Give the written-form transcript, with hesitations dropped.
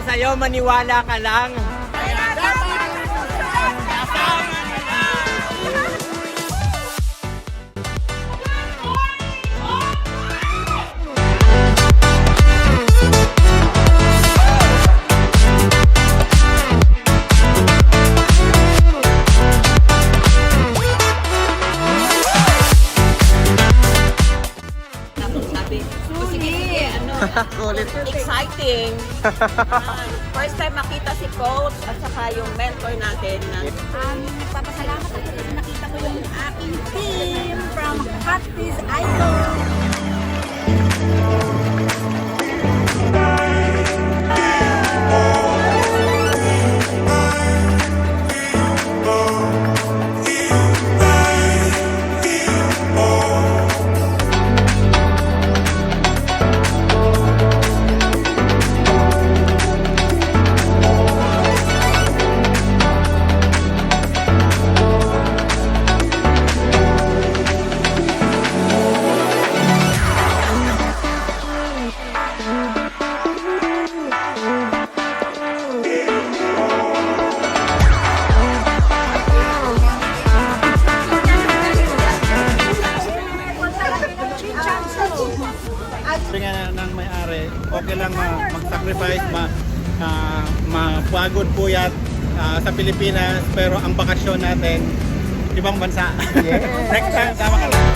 sa'yo, maniwala ka lang. Sulit. Exciting. First time makita si coach at saka yung mentor natin. Papasalamat ako kasi nakita ko yung aking team from Hotties Idol. Sabi nga ng may-ari, okay lang mag-sacrifice, mapagod puyat sa Pilipinas, pero ang bakasyon natin, ibang bansa. Yes. Next time, tama ka lang.